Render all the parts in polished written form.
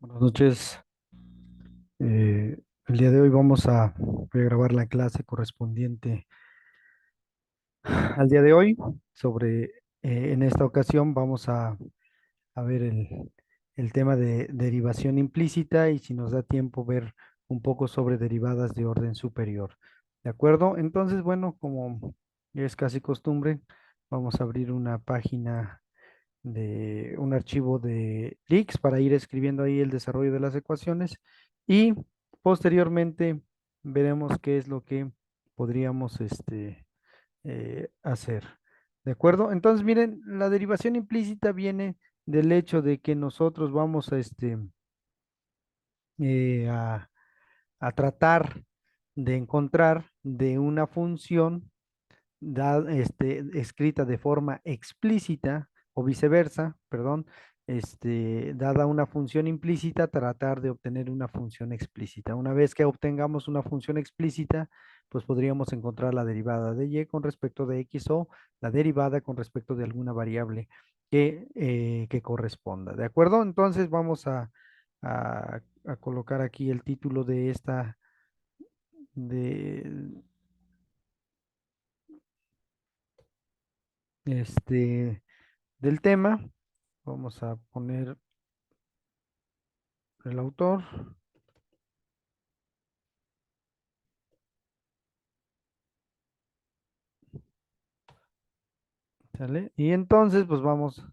Buenas noches. El día de hoy voy a grabar la clase correspondiente al día de hoy en esta ocasión vamos a ver el tema de derivación implícita y si nos da tiempo ver un poco sobre derivadas de orden superior. ¿De acuerdo? Entonces, bueno, como ya es casi costumbre, vamos a abrir una página de un archivo de leaks para ir escribiendo ahí el desarrollo de las ecuaciones y posteriormente veremos qué es lo que podríamos hacer. ¿De acuerdo? Entonces, miren, la derivación implícita viene del hecho de que nosotros vamos eh, a, a tratar de encontrar de una función escrita de forma explícita o viceversa, perdón, dada una función implícita, tratar de obtener una función explícita. Una vez que obtengamos una función explícita, pues podríamos encontrar la derivada de y con respecto de x o la derivada con respecto de alguna variable que corresponda. ¿De acuerdo? Entonces vamos a colocar aquí el título de de, este, del tema. Vamos a poner el autor, ¿sale? Y entonces, pues vamos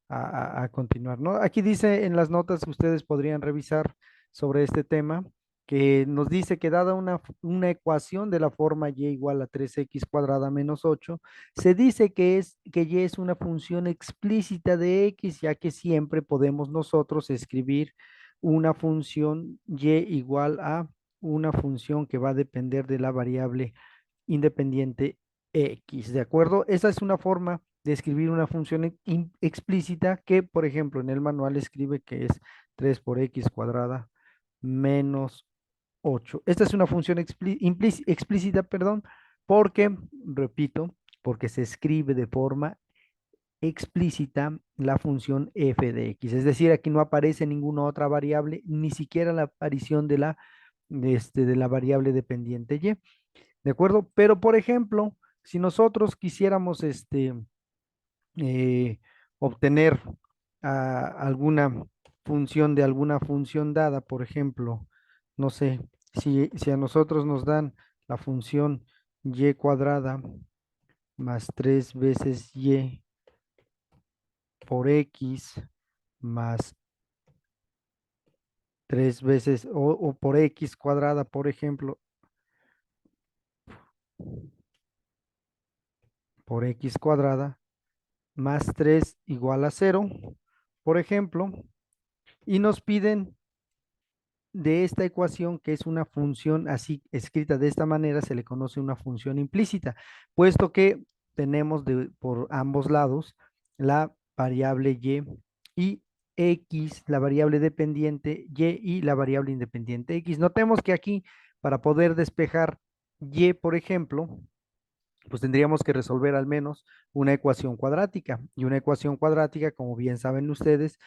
a continuar, ¿no? Aquí dice en las notas que ustedes podrían revisar sobre este tema, que nos dice que dada una ecuación de la forma y igual a 3x cuadrada menos 8, se dice que y es una función explícita de x, ya que siempre podemos nosotros escribir una función y igual a una función que va a depender de la variable independiente X, ¿de acuerdo? Esa es una forma de escribir una función explícita que, por ejemplo, en el manual escribe que es 3 por X cuadrada menos 8. Esta es una función explícita, perdón, porque, repito, porque se escribe de forma explícita la función f de x. Es decir, aquí no aparece ninguna otra variable, ni siquiera la aparición de la variable dependiente y. ¿De acuerdo? Pero, por ejemplo, si nosotros quisiéramos eh, obtener alguna función de alguna función dada, por ejemplo, no sé, si a nosotros nos dan la función y cuadrada más 3 veces y por x más 3 veces o por x cuadrada, por ejemplo, por x cuadrada más 3 igual a cero, por ejemplo, y nos piden de esta ecuación, que es una función así escrita de esta manera, se le conoce una función implícita, puesto que tenemos por ambos lados la variable y x, la variable dependiente y la variable independiente x. Notemos que aquí, para poder despejar y, por ejemplo, pues tendríamos que resolver al menos una ecuación cuadrática. Y una ecuación cuadrática, como bien saben ustedes,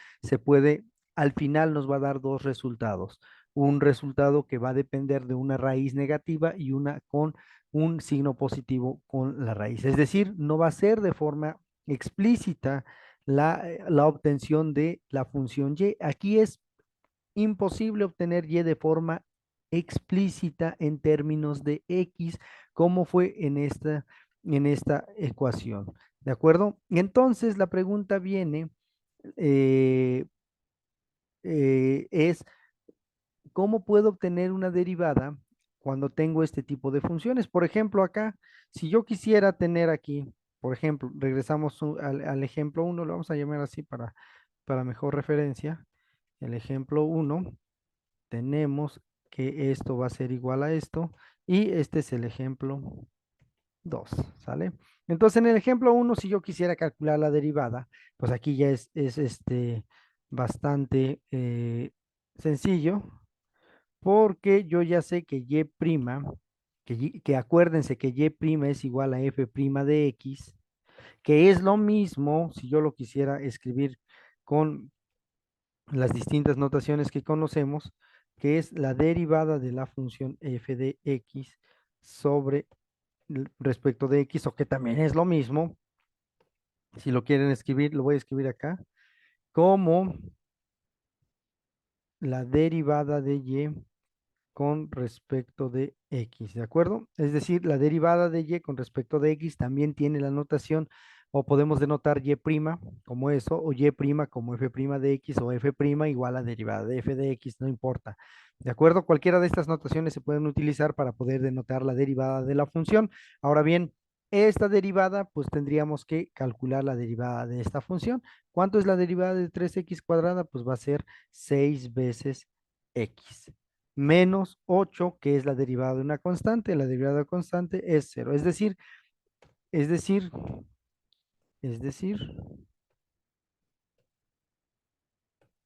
al final nos va a dar dos resultados. Un resultado que va a depender de una raíz negativa y una con un signo positivo con la raíz. Es decir, no va a ser de forma explícita la obtención de la función y. Aquí es imposible obtener y de forma explícita en términos de x, como fue en esta ecuación. ¿De acuerdo? Entonces la pregunta viene, eh, es, ¿cómo puedo obtener una derivada cuando tengo este tipo de funciones? Por ejemplo, acá, si yo quisiera tener aquí, por ejemplo, regresamos al ejemplo uno, lo vamos a llamar así para mejor referencia. El ejemplo uno, tenemos que esto va a ser igual a esto y este es el ejemplo 2, ¿sale? Entonces, en el ejemplo uno, si yo quisiera calcular la derivada, pues aquí ya es bastante sencillo, porque yo ya sé que que acuérdense que y' es igual a f' de x, que es lo mismo si yo lo quisiera escribir con las distintas notaciones que conocemos, que es la derivada de la función f de x sobre respecto de x, o que también es lo mismo, si lo quieren escribir, lo voy a escribir acá, como la derivada de y con respecto de x, ¿de acuerdo? Es decir, la derivada de y con respecto de x también tiene la notación, o podemos denotar y' como eso, o y' como f' de x, o f' igual a derivada de f de x, no importa. ¿De acuerdo? Cualquiera de estas notaciones se pueden utilizar para poder denotar la derivada de la función. Ahora bien, esta derivada, pues tendríamos que calcular la derivada de esta función. ¿Cuánto es la derivada de 3x cuadrada? Pues va a ser 6 veces x menos 8, que es la derivada de una constante. La derivada de una constante es 0. Es decir, es decir,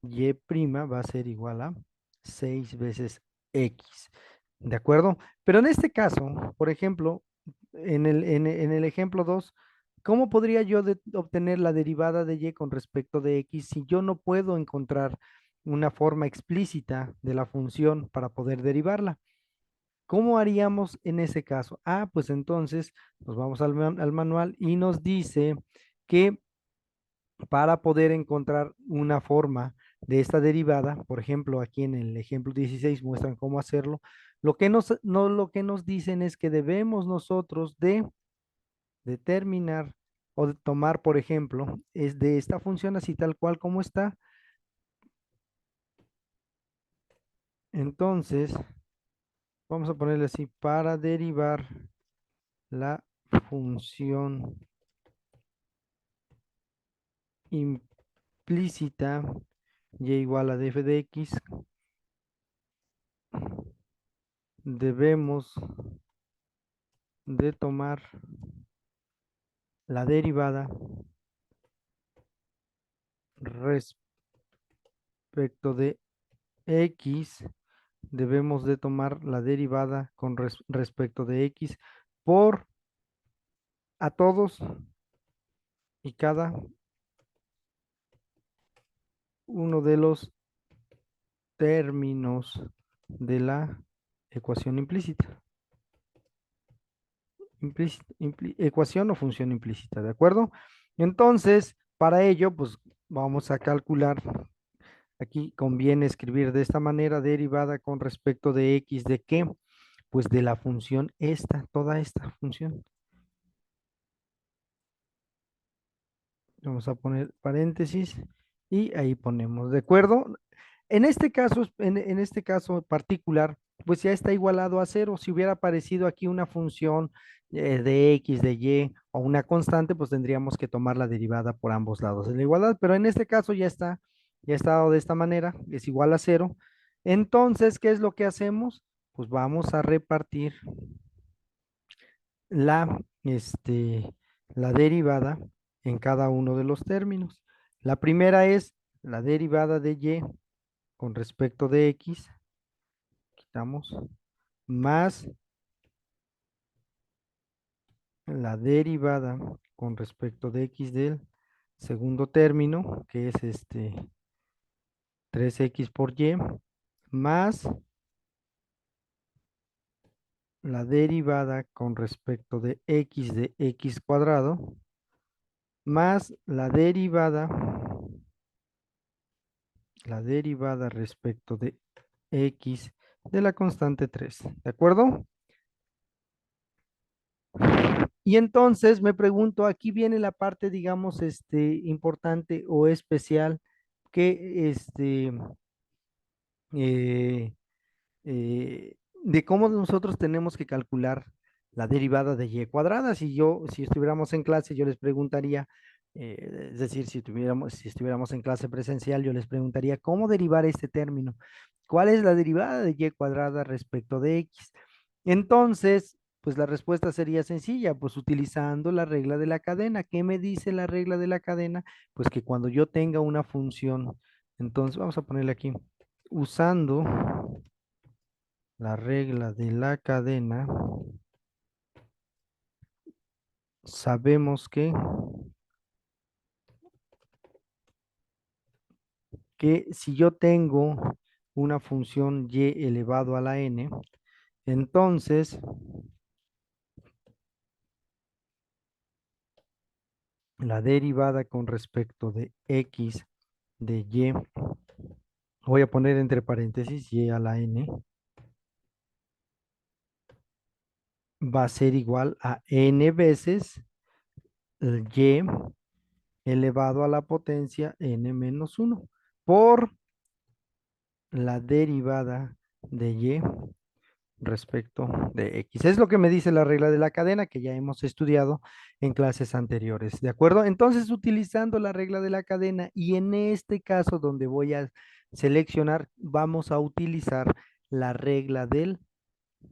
y' va a ser igual a 6 veces x. ¿De acuerdo? Pero en este caso, por ejemplo, en el ejemplo 2, ¿cómo podría yo obtener la derivada de y con respecto de x si yo no puedo encontrar una forma explícita de la función para poder derivarla? ¿Cómo haríamos en ese caso? Ah, pues entonces nos vamos al manual y nos dice que para poder encontrar una forma de esta derivada, por ejemplo, aquí en el ejemplo 16 muestran cómo hacerlo, lo que nos dicen es que debemos nosotros de determinar o de tomar, por ejemplo, es de esta función así tal cual como está. Entonces, vamos a ponerle así, para derivar la función implícita y igual a df de x, debemos de tomar la derivada respecto de x, debemos de tomar la derivada con respecto de x por a todos y cada uno de los términos de la ecuación implícita. Ecuación o función implícita, ¿de acuerdo? Entonces, para ello, pues vamos a calcular, aquí conviene escribir de esta manera, derivada con respecto de x, ¿de qué? Pues de la función esta, toda esta función. Vamos a poner paréntesis y ahí ponemos, ¿de acuerdo? En este caso particular, pues ya está igualado a cero. Si hubiera aparecido aquí una función de x, de y o una constante, pues tendríamos que tomar la derivada por ambos lados de la igualdad. Pero en este caso ya está dado de esta manera, es igual a cero. Entonces, ¿qué es lo que hacemos? Pues vamos a repartir la, la derivada en cada uno de los términos. La primera es la derivada de y con respecto de x, quitamos, más la derivada con respecto de x del segundo término, que es 3x por y, más la derivada con respecto de x cuadrado, más la derivada respecto de x de la constante 3, ¿de acuerdo? Y entonces me pregunto, aquí viene la parte, digamos, importante o especial que, eh, de cómo nosotros tenemos que calcular la derivada de y cuadrada. Si estuviéramos en clase, yo les preguntaría, es decir, si estuviéramos en clase presencial, yo les preguntaría cómo derivar este término. ¿Cuál es la derivada de y cuadrada respecto de x? Entonces, pues la respuesta sería sencilla, pues utilizando la regla de la cadena. ¿Qué me dice la regla de la cadena? Pues que cuando yo tenga una función, entonces vamos a ponerle aquí, usando la regla de la cadena, sabemos que que si yo tengo una función y elevado a la n, entonces la derivada con respecto de x de y, voy a poner entre paréntesis y a la n, va a ser igual a n veces el y elevado a la potencia n menos 1 por la derivada de y respecto de x. Es lo que me dice la regla de la cadena que ya hemos estudiado en clases anteriores, ¿de acuerdo? Entonces, utilizando la regla de la cadena y en este caso donde voy a seleccionar, vamos a utilizar la regla del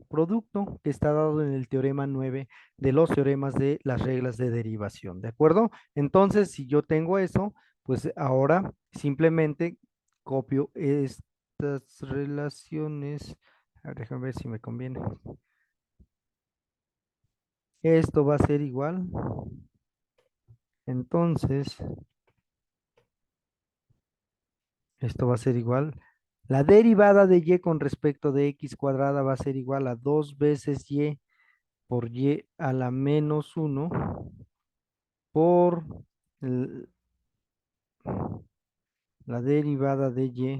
producto que está dado en el teorema 9 de los teoremas de las reglas de derivación, ¿de acuerdo? Entonces, si yo tengo eso, pues ahora simplemente copio estas relaciones. A ver, déjame ver si me conviene. Esto va a ser igual. Entonces, esto va a ser igual. La derivada de y con respecto de x cuadrada va a ser igual a 2 veces y por y a la menos 1 por la derivada de y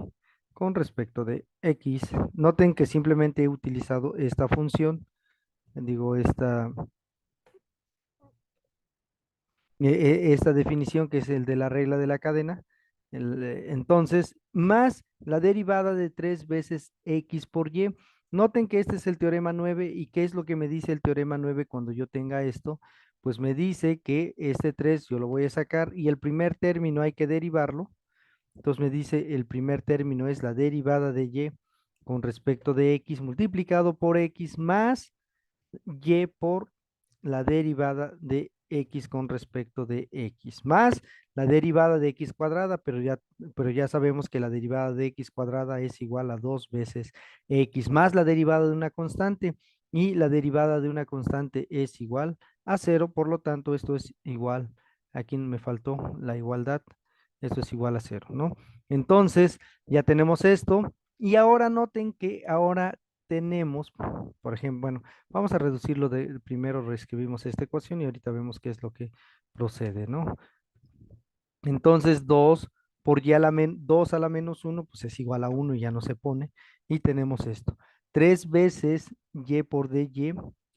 con respecto de x. Noten que simplemente he utilizado esta función, digo, esta definición que es el de la regla de la cadena. Entonces, más la derivada de 3 veces x por y. Noten que este es el teorema 9 y qué es lo que me dice el teorema 9 cuando yo tenga esto. Pues me dice que este 3 yo lo voy a sacar y el primer término hay que derivarlo. Entonces me dice el primer término es la derivada de y con respecto de x multiplicado por x más y por la derivada de x con respecto de x más la derivada de x cuadrada, pero ya sabemos que la derivada de x cuadrada es igual a 2 veces x más la derivada de una constante y la derivada de una constante es igual a cero, por lo tanto esto es igual, aquí me faltó la igualdad, esto es igual a cero, ¿no? Entonces ya tenemos esto y ahora noten que ahora tenemos, por ejemplo, bueno, vamos a reducirlo de primero reescribimos esta ecuación y ahorita vemos qué es lo que procede, ¿no? Entonces 2 por y a la 2 a la menos 1, pues es igual a 1 y ya no se pone. Y tenemos esto. 3 veces y por dy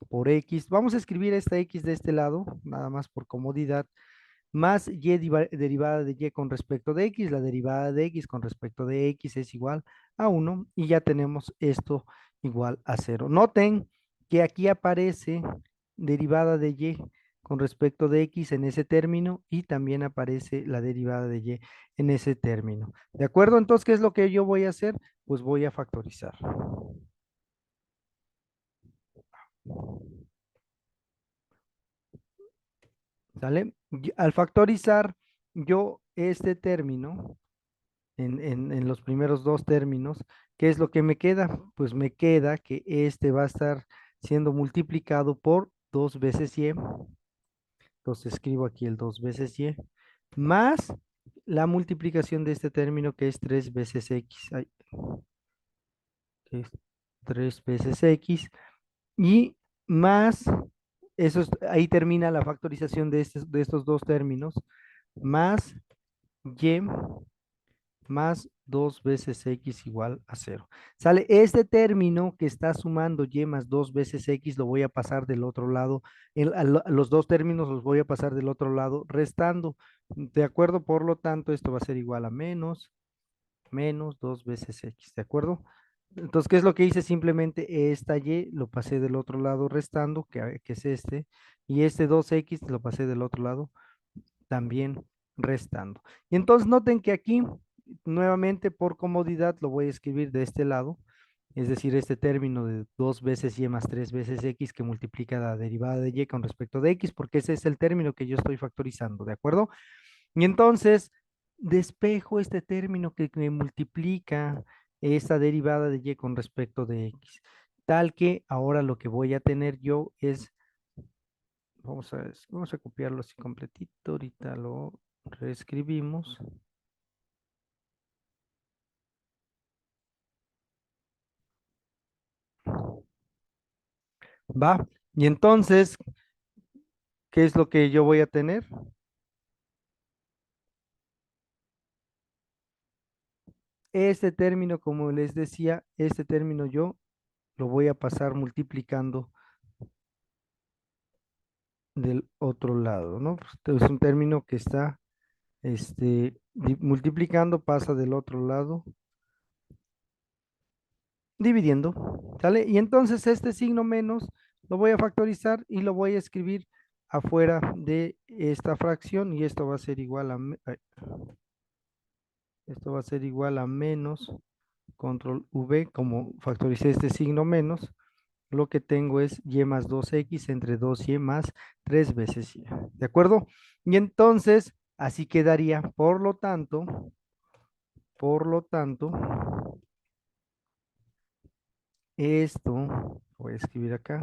por x. Vamos a escribir esta x de este lado, nada más por comodidad más y derivada de y con respecto de x, la derivada de x con respecto de x es igual a 1 y ya tenemos esto igual a 0. Noten que aquí aparece derivada de y con respecto de x en ese término y también aparece la derivada de y en ese término. ¿De acuerdo? Entonces, ¿qué es lo que yo voy a hacer? Pues voy a factorizar. ¿Sale? Al factorizar, yo este término en los primeros dos términos, ¿qué es lo que me queda? Pues me queda que este va a estar siendo multiplicado por 2 veces y, entonces escribo aquí el 2 veces y, más la multiplicación de este término que es 3 veces x, que es 3 veces x, y más, ahí termina la factorización de estos dos términos, más y más 2 veces x igual a cero. Sale este término que está sumando y más 2 veces x, lo voy a pasar del otro lado. Los dos términos los voy a pasar del otro lado restando. ¿De acuerdo? Por lo tanto, esto va a ser igual a menos 2 veces x. ¿De acuerdo? Entonces, ¿qué es lo que hice? Simplemente esta y lo pasé del otro lado restando, que es este, y este 2x lo pasé del otro lado también restando. Y entonces noten que aquí, nuevamente por comodidad, lo voy a escribir de este lado, es decir, este término de 2 veces y más 3 veces x que multiplica la derivada de y con respecto de x, porque ese es el término que yo estoy factorizando, ¿de acuerdo? Y entonces despejo este término que me multiplica esta derivada de y con respecto de x, tal que ahora lo que voy a tener yo es vamos a copiarlo así completito, ahorita lo reescribimos. ¿Va? Y entonces, ¿qué es lo que yo voy a tener? Este término, como les decía, este término yo lo voy a pasar multiplicando del otro lado, ¿no? Pues, es un término que está, multiplicando, pasa del otro lado, dividiendo, ¿sale? Y entonces este signo menos lo voy a factorizar y lo voy a escribir afuera de esta fracción y esto va a ser igual a, esto va a ser igual a menos control V, como factoricé este signo menos, lo que tengo es y más 2x entre 2y más 3 veces y. ¿De acuerdo? Y entonces, así quedaría. Por lo tanto, esto, voy a escribir acá.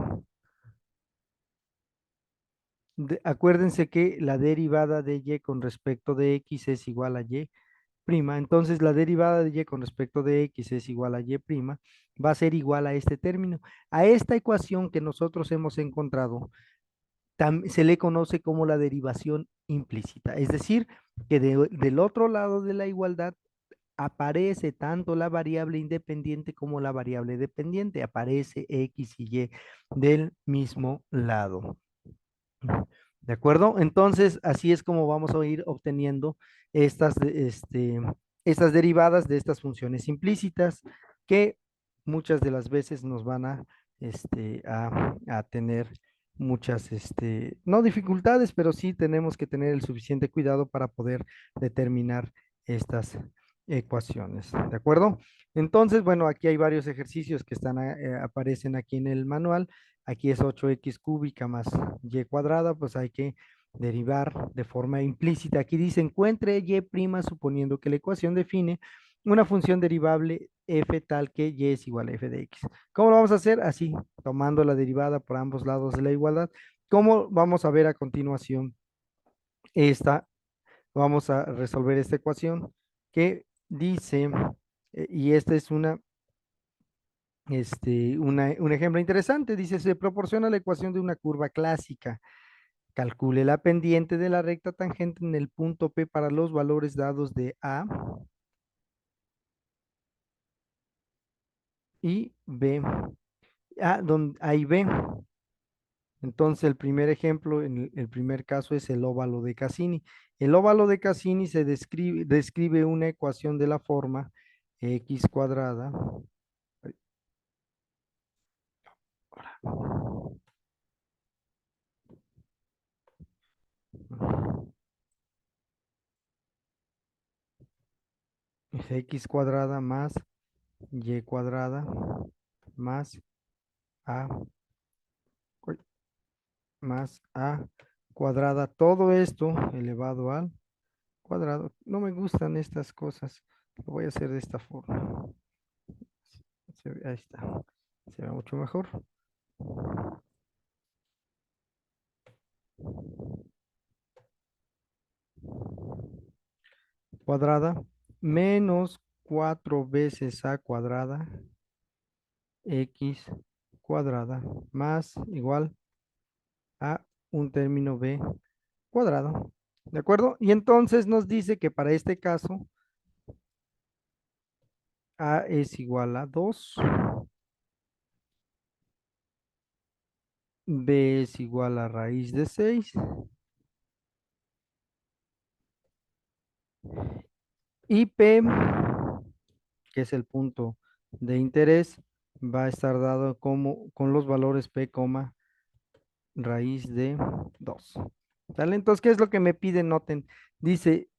Acuérdense que la derivada de y con respecto de x es igual a y prima. Entonces, la derivada de y con respecto de x es igual a y prima. Va a ser igual a este término. A esta ecuación que nosotros hemos encontrado se le conoce como la derivación implícita, es decir, que del otro lado de la igualdad aparece tanto la variable independiente como la variable dependiente, aparece x y y del mismo lado. ¿De acuerdo? Entonces, así es como vamos a ir obteniendo estas derivadas de estas funciones implícitas que muchas de las veces nos van a tener muchas, no dificultades, pero sí tenemos que tener el suficiente cuidado para poder determinar estas ecuaciones. ¿De acuerdo? Entonces, bueno, aquí hay varios ejercicios que aparecen aquí en el manual. Aquí es 8x cúbica más y cuadrada, pues hay que derivar de forma implícita. Aquí dice encuentre y prima suponiendo que la ecuación define una función derivable f tal que y es igual a f de x. ¿Cómo lo vamos a hacer? Así, tomando la derivada por ambos lados de la igualdad. ¿Cómo vamos a ver a continuación esta? Vamos a resolver esta ecuación que dice, y esta es un ejemplo interesante. Dice, se proporciona la ecuación de una curva clásica. Calcule la pendiente de la recta tangente en el punto P para los valores dados de A y B. A y B. Entonces, el primer ejemplo, en el primer caso, es el óvalo de Cassini. El óvalo de Cassini describe una ecuación de la forma x cuadrada. Es x cuadrada más y cuadrada más a más a cuadrada. Todo esto elevado al cuadrado. No me gustan estas cosas. Lo voy a hacer de esta forma. Ahí está. Se ve mucho mejor. Cuadrada menos 4 veces a cuadrada x cuadrada más igual a un término b cuadrado. ¿De acuerdo? Y entonces nos dice que para este caso a es igual a 2, b es igual a raíz de 6 y p, que es el punto de interés, va a estar dado como con los valores p, raíz de 2. ¿Sale? Entonces, ¿qué es lo que me pide? Noten, dice,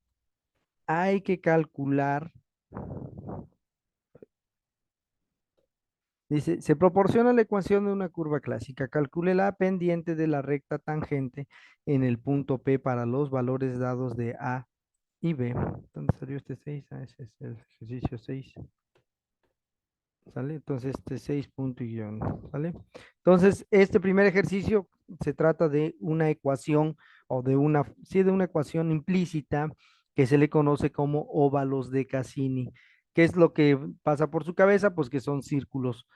hay que calcular, dice, se proporciona la ecuación de una curva clásica. Calcule la pendiente de la recta tangente en el punto P para los valores dados de A y B. ¿Dónde salió este 6? Ah, ese es el ejercicio 6. ¿Sale? Entonces, este 6 punto y guión, ¿sale? Entonces, este primer ejercicio se trata de una ecuación o sí, de una ecuación implícita que se le conoce como óvalos de Cassini. ¿Qué es lo que pasa por su cabeza? Pues que son círculos,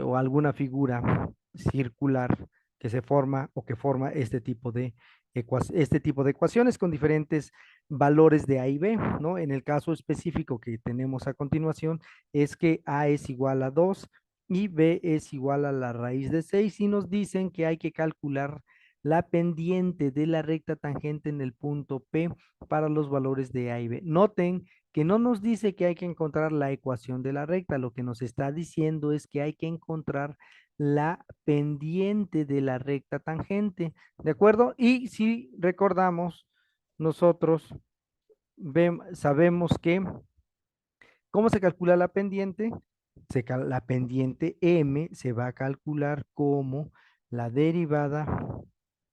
o alguna figura. circular que se forma o que forma este tipo de ecuaciones con diferentes valores de A y B, ¿no? En el caso específico que tenemos a continuación es que A es igual a 2 y B es igual a la raíz de 6 y nos dicen que hay que calcular la pendiente de la recta tangente en el punto P para los valores de A y B. Noten que no nos dice que hay que encontrar la ecuación de la recta, lo que nos está diciendo es que hay que encontrar la pendiente de la recta tangente, ¿de acuerdo? Y si recordamos, nosotros sabemos que, ¿cómo se calcula la pendiente? La pendiente M se va a calcular como la derivada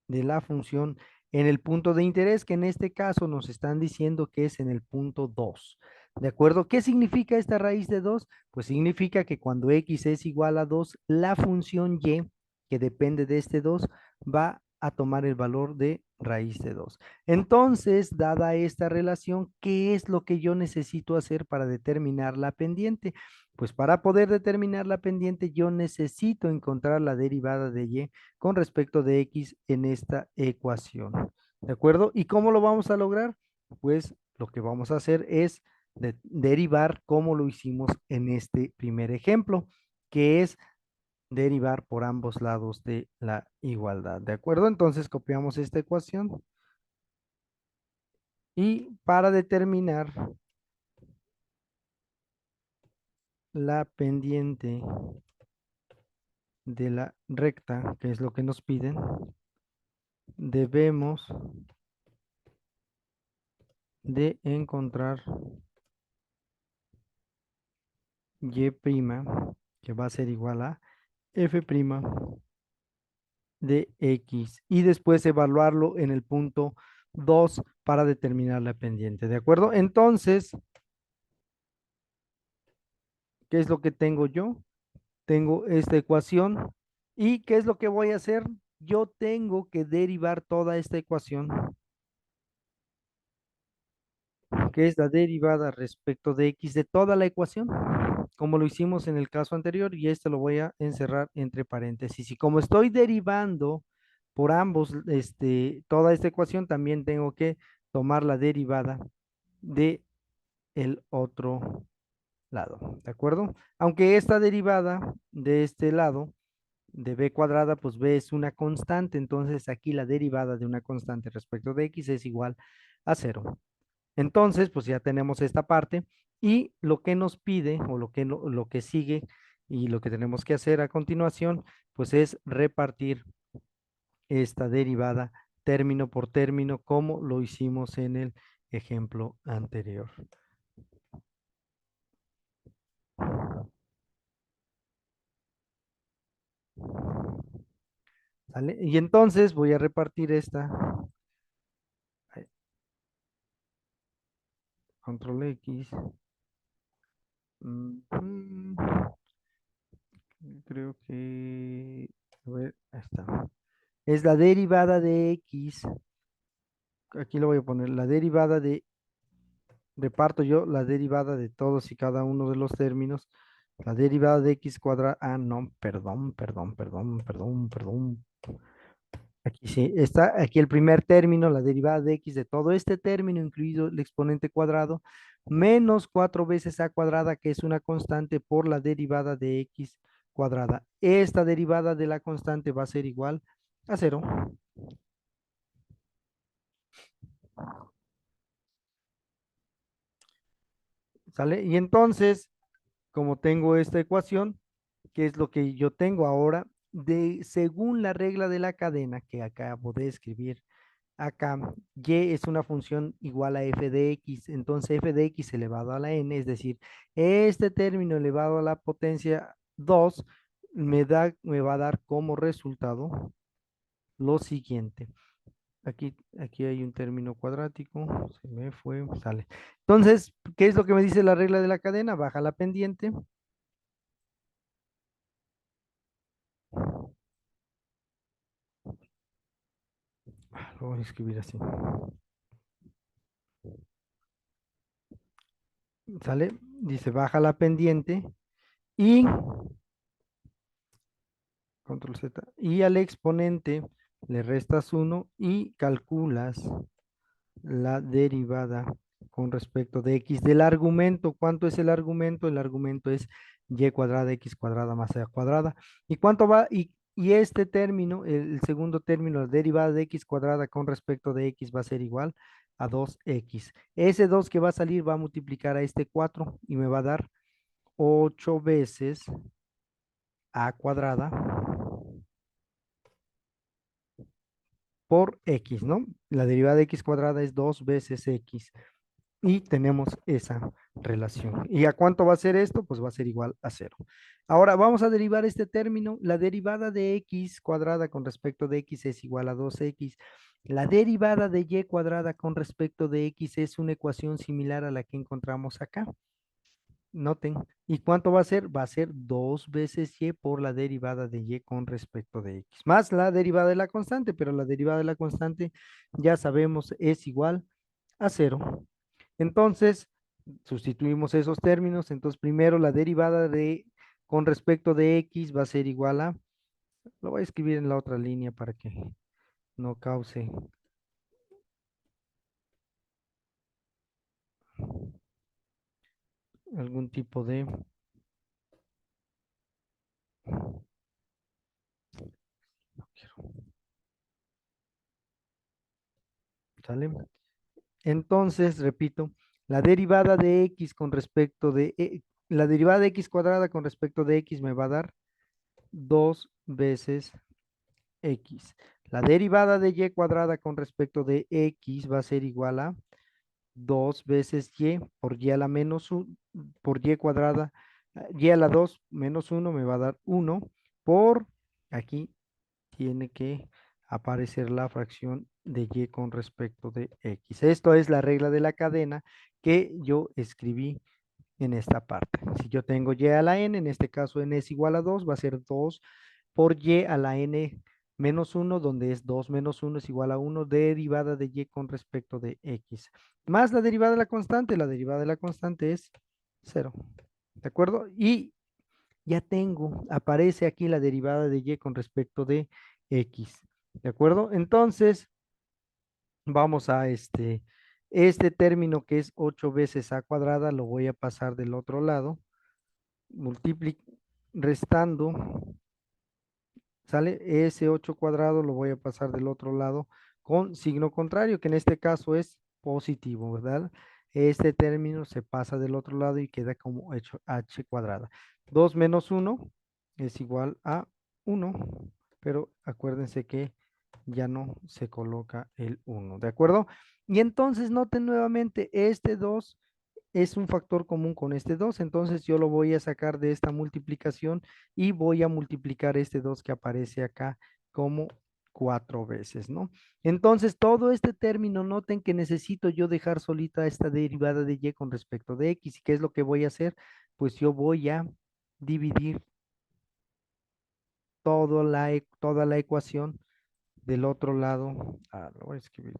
de la función en el punto de interés, que en este caso nos están diciendo que es en el punto 2. ¿De acuerdo? ¿Qué significa esta raíz de 2? Pues significa que cuando x es igual a 2, la función y, que depende de este 2, va a tomar el valor de raíz de 2. Entonces, dada esta relación, ¿qué es lo que yo necesito hacer para determinar la pendiente? Pues para poder determinar la pendiente, yo necesito encontrar la derivada de y con respecto de x en esta ecuación. ¿De acuerdo? ¿Y cómo lo vamos a lograr? Pues lo que vamos a hacer es derivar como lo hicimos en este primer ejemplo, que es derivar por ambos lados de la igualdad. ¿De acuerdo? Entonces copiamos esta ecuación y para determinar la pendiente de la recta, que es lo que nos piden, debemos de encontrar y', que va a ser igual a f' de x, y después evaluarlo en el punto 2 para determinar la pendiente, ¿de acuerdo? Entonces, ¿qué es lo que tengo yo? Tengo esta ecuación, ¿y qué es lo que voy a hacer? Yo tengo que derivar toda esta ecuación, que es la derivada respecto de x de toda la ecuación, como lo hicimos en el caso anterior, y este lo voy a encerrar entre paréntesis. Y como estoy derivando por ambos toda esta ecuación, también tengo que tomar la derivada de el otro lado, ¿de acuerdo? Aunque esta derivada de este lado de b cuadrada, pues b es una constante, entonces aquí la derivada de una constante respecto de x es igual a 0. Entonces, pues ya tenemos esta parte y lo que nos pide o lo que sigue y lo que tenemos que hacer a continuación, pues es repartir esta derivada término por término como lo hicimos en el ejemplo anterior. ¿Sale? Y entonces voy a repartir esta, control X, mm, creo que, a ver, ahí está. Es la derivada de X, aquí lo voy a poner, la derivada de, reparto yo la derivada de todos y cada uno de los términos, la derivada de X cuadrado, no, perdón. Aquí sí, está aquí el primer término, la derivada de X de todo este término, incluido el exponente cuadrado, menos 4 veces A cuadrada, que es una constante, por la derivada de X cuadrada. Esta derivada de la constante va a ser igual a 0. ¿Sale? Y entonces, como tengo esta ecuación, ¿qué es lo que yo tengo ahora? Según la regla de la cadena que acabo de escribir acá, y es una función igual a f de x, entonces f de x elevado a la n, es decir, este término elevado a la potencia 2 me va a dar como resultado lo siguiente. Aquí hay un término cuadrático, se me fue, sale. Entonces, ¿qué es lo que me dice la regla de la cadena? Baja la pendiente. Lo voy a escribir así. ¿Sale? Dice baja la pendiente y control Z. Y al exponente le restas uno y calculas la derivada con respecto de x del argumento. ¿Cuánto es el argumento? El argumento es y cuadrada x cuadrada más a cuadrada. ¿Y cuánto va? Y este término, el segundo término, la derivada de x cuadrada con respecto de x va a ser igual a 2x. Ese 2 que va a salir va a multiplicar a este 4 y me va a dar 8 veces a cuadrada por x, ¿no? La derivada de x cuadrada es 2 veces x. Y tenemos esa relación. ¿Y a cuánto va a ser esto? Pues va a ser igual a cero. Ahora vamos a derivar este término. La derivada de x cuadrada con respecto de x es igual a 2x. La derivada de y cuadrada con respecto de x es una ecuación similar a la que encontramos acá. Noten. ¿Y cuánto va a ser? Va a ser 2 veces y por la derivada de y con respecto de x. Más la derivada de la constante, pero la derivada de la constante ya sabemos es igual a cero. Entonces, sustituimos esos términos. Entonces, primero la derivada de con respecto de x va a ser igual a, lo voy a escribir en la otra línea para que no cause algún tipo de, no quiero, ¿sale? Entonces, repito, la derivada de x con respecto de, la derivada de x cuadrada con respecto de x me va a dar 2 veces x. La derivada de y cuadrada con respecto de x va a ser igual a 2 veces y por y a la menos 1, por y cuadrada, y a la 2 menos 1 me va a dar 1 por, aquí tiene que aparecer la fracción de y con respecto de x. Esto es la regla de la cadena que yo escribí en esta parte. Si yo tengo y a la n, en este caso n es igual a 2, va a ser 2 por y a la n menos 1, donde es 2 menos 1 es igual a 1, derivada de y con respecto de x. Más la derivada de la constante es 0. ¿De acuerdo? Y ya tengo, aparece aquí la derivada de y con respecto de x. ¿De acuerdo? Entonces, vamos a este término que es 8 veces a cuadrada, lo voy a pasar del otro lado, restando, ¿sale? Ese 8 cuadrado lo voy a pasar del otro lado con signo contrario, que en este caso es positivo, ¿verdad? Este término se pasa del otro lado y queda como h cuadrada. 2 menos 1 es igual a 1, pero acuérdense que ya no se coloca el 1, ¿de acuerdo? Y entonces noten nuevamente, este 2 es un factor común con este 2, entonces yo lo voy a sacar de esta multiplicación y voy a multiplicar este 2 que aparece acá como 4 veces, ¿no? Entonces, todo este término, noten que necesito yo dejar solita esta derivada de y con respecto de x. ¿Y qué es lo que voy a hacer? Pues yo voy a dividir toda la ecuación del otro lado. Lo voy a escribir.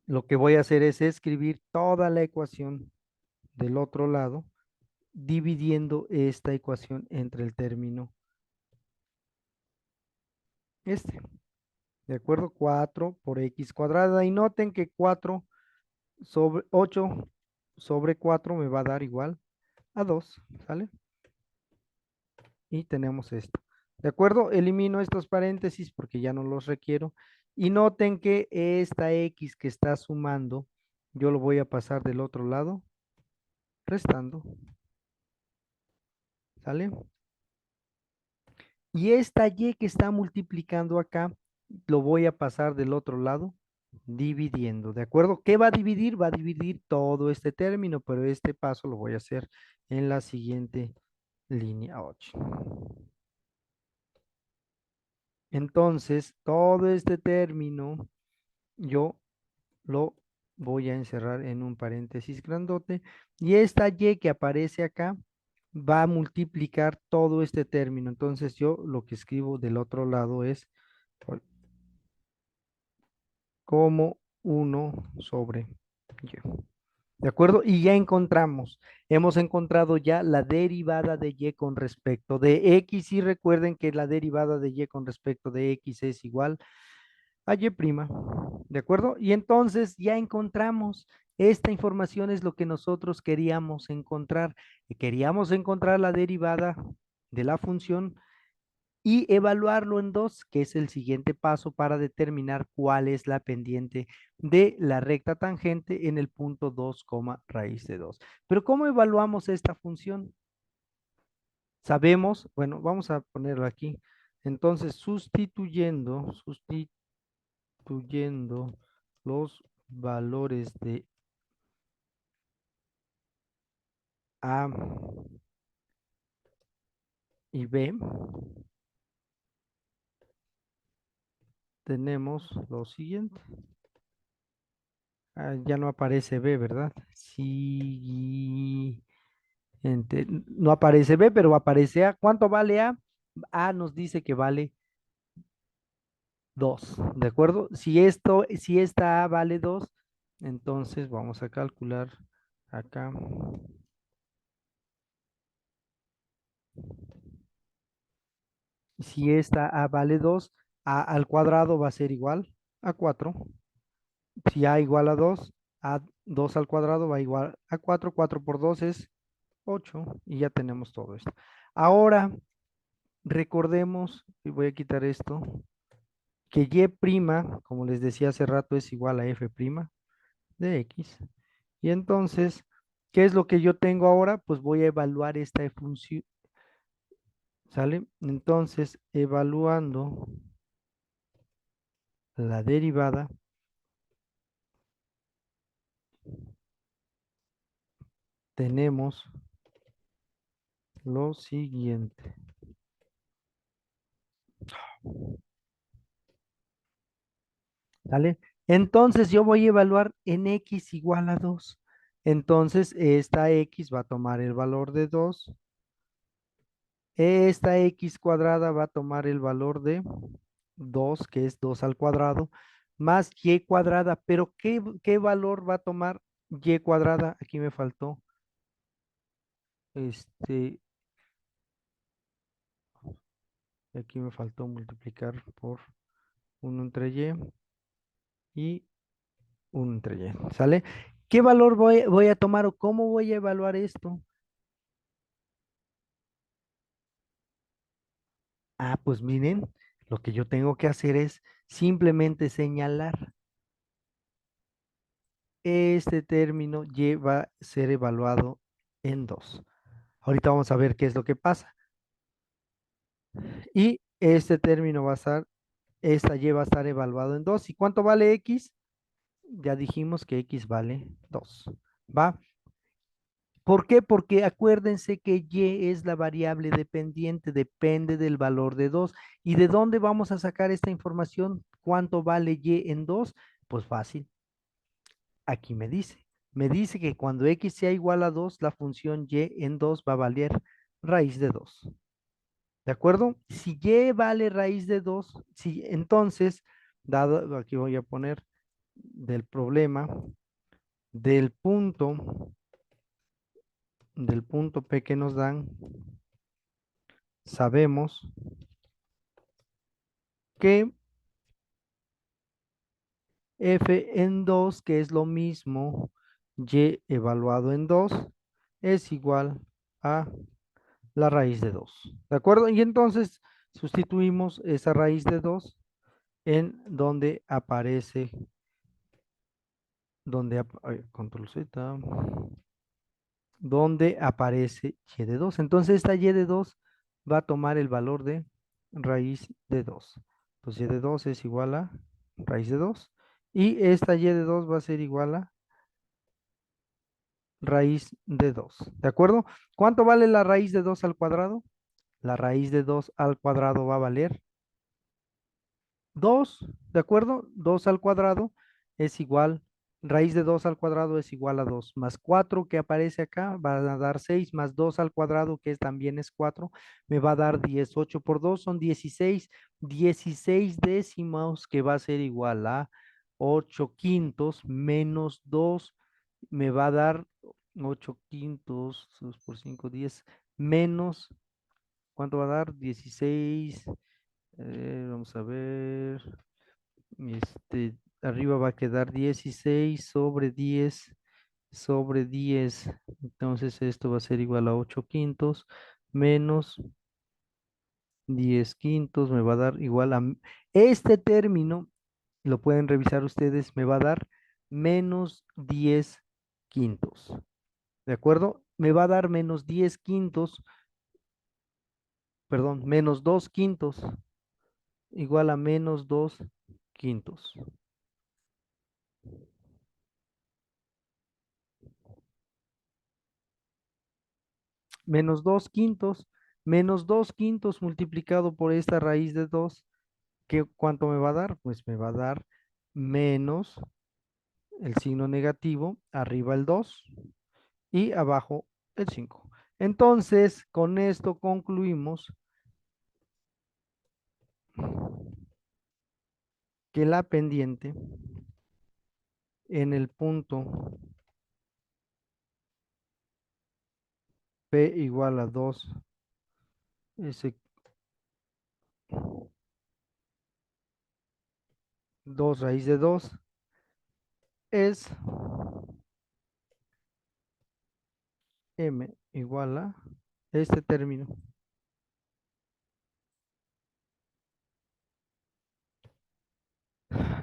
Lo que voy a hacer es escribir toda la ecuación del otro lado, dividiendo esta ecuación entre el término este. ¿De acuerdo? 4 por x cuadrada. Y noten que 4 sobre 8 sobre 4 me va a dar igual a 2. ¿Sale? Y tenemos esto. ¿De acuerdo? Elimino estos paréntesis porque ya no los requiero. Y noten que esta x que está sumando, yo lo voy a pasar del otro lado, restando. ¿Sale? Y esta y que está multiplicando acá, lo voy a pasar del otro lado, dividiendo, ¿de acuerdo? ¿Qué va a dividir? Va a dividir todo este término, pero este paso lo voy a hacer en la siguiente línea 8. Entonces, todo este término yo lo voy a encerrar en un paréntesis grandote y esta y que aparece acá va a multiplicar todo este término. Entonces, yo lo que escribo del otro lado es como 1 sobre y. ¿De acuerdo? Y ya hemos encontrado ya la derivada de y con respecto de x y recuerden que la derivada de y con respecto de x es igual a y prima, ¿de acuerdo? Y entonces ya encontramos, esta información es lo que nosotros queríamos encontrar. Queríamos encontrar la derivada de la función y evaluarlo en dos, que es el siguiente paso para determinar cuál es la pendiente de la recta tangente en el punto 2, raíz de 2. Pero ¿cómo evaluamos esta función? Sabemos, bueno, vamos a ponerlo aquí. Entonces, sustituyendo los valores de A y B, tenemos lo siguiente. Ya no aparece B, ¿verdad? Sí. No aparece B, pero aparece A. ¿Cuánto vale A? A nos dice que vale 2, ¿de acuerdo? Si esta A vale 2, entonces vamos a calcular acá. Si esta A vale 2, A al cuadrado va a ser igual a 4. Si A igual a 2, A 2 al cuadrado va igual a 4. 4 por 2 es 8 y ya tenemos todo esto. Ahora, recordemos, y voy a quitar esto, que y', como les decía hace rato, es igual a f' de x. Y entonces, ¿qué es lo que yo tengo ahora? Pues voy a evaluar esta función, ¿sale? Entonces, evaluando la derivada, tenemos lo siguiente, ¿sale? Entonces, yo voy a evaluar en x igual a 2. Entonces, esta x va a tomar el valor de 2. Esta x cuadrada va a tomar el valor de 2, que es 2 al cuadrado, más y cuadrada. Pero ¿qué valor va a tomar y cuadrada? Aquí me faltó, este, aquí me faltó multiplicar por 1 entre y 1 entre y, ¿sale? ¿Qué valor voy a tomar o cómo voy a evaluar esto? Ah, pues miren, lo que yo tengo que hacer es simplemente señalar este término y va a ser evaluado en 2. Ahorita vamos a ver qué es lo que pasa. Y este término va a estar, esta y va a estar evaluado en 2. ¿Y cuánto vale x? Ya dijimos que x vale 2. ¿Va? ¿Por qué? Porque acuérdense que y es la variable dependiente, depende del valor de 2. ¿Y de dónde vamos a sacar esta información? ¿Cuánto vale y en 2? Pues fácil. Aquí me dice. Me dice que cuando x sea igual a 2, la función y en 2 va a valer raíz de 2. ¿De acuerdo? Si y vale raíz de 2, si, entonces, dado, aquí voy a poner del problema, del punto, del punto P que nos dan, sabemos que f en 2, que es lo mismo y evaluado en 2, es igual a la raíz de 2. ¿De acuerdo? Y entonces sustituimos esa raíz de 2 en donde aparece, control Z, donde aparece y de 2. Entonces esta y de 2 va a tomar el valor de raíz de 2. Entonces y de 2 es igual a raíz de 2. Y esta y de 2 va a ser igual a raíz de 2. ¿De acuerdo? ¿Cuánto vale la raíz de 2 al cuadrado? La raíz de 2 al cuadrado va a valer 2, ¿de acuerdo? 2 al cuadrado es igual, raíz de 2 al cuadrado es igual a 2, más 4 que aparece acá va a dar 6, más 2 al cuadrado que también es 4, me va a dar 10, 8 por 2 son 16, 16 décimos que va a ser igual a 8 quintos menos 2. me va a dar 8 quintos, 2 por 5 10 menos, ¿cuánto va a dar? 16, vamos a ver, arriba va a quedar 16 sobre 10. Entonces esto va a ser igual a 8 quintos menos 10 quintos, me va a dar igual a este término, lo pueden revisar ustedes, me va a dar menos 10 quintos. ¿De acuerdo? Me va a dar menos 10 quintos, perdón, menos 2 quintos, igual a menos 2 quintos. Menos 2 quintos multiplicado por esta raíz de 2, ¿cuánto me va a dar? Pues me va a dar menos el signo negativo, arriba el 2 y abajo el 5. Entonces, con esto concluimos que la pendiente en el punto P igual a 2 S 2 raíz de 2 es M igual a este término.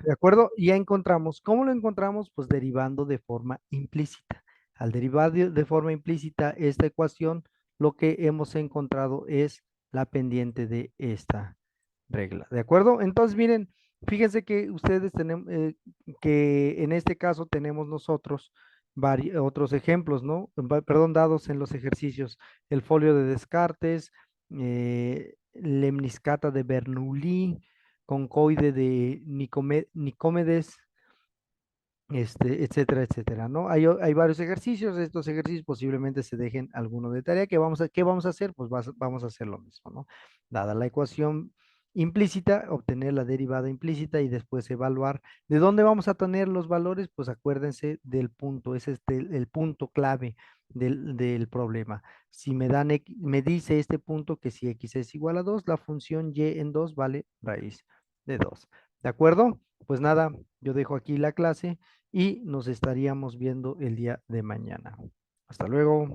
¿De acuerdo? Y ya encontramos. ¿Cómo lo encontramos? Pues derivando de forma implícita. Al derivar de forma implícita esta ecuación, lo que hemos encontrado es la pendiente de esta regla. ¿De acuerdo? Entonces, miren, fíjense que ustedes tenemos, que en este caso tenemos nosotros otros ejemplos, ¿no? Perdón, dados en los ejercicios. El folio de Descartes, lemniscata de Bernoulli, concoide de Nicomedes, etcétera, etcétera, ¿no? Hay varios ejercicios, estos ejercicios posiblemente se dejen alguno de tarea. ¿Qué vamos a hacer? Pues vamos a hacer lo mismo, ¿no? Dada la ecuación implícita, obtener la derivada implícita y después evaluar. ¿De dónde vamos a tener los valores? Pues acuérdense del punto, ese es el punto clave del problema. Si me dice este punto que si x es igual a 2, la función y en 2 vale raíz de 2. ¿De acuerdo? Pues nada, yo dejo aquí la clase y nos estaríamos viendo el día de mañana. Hasta luego.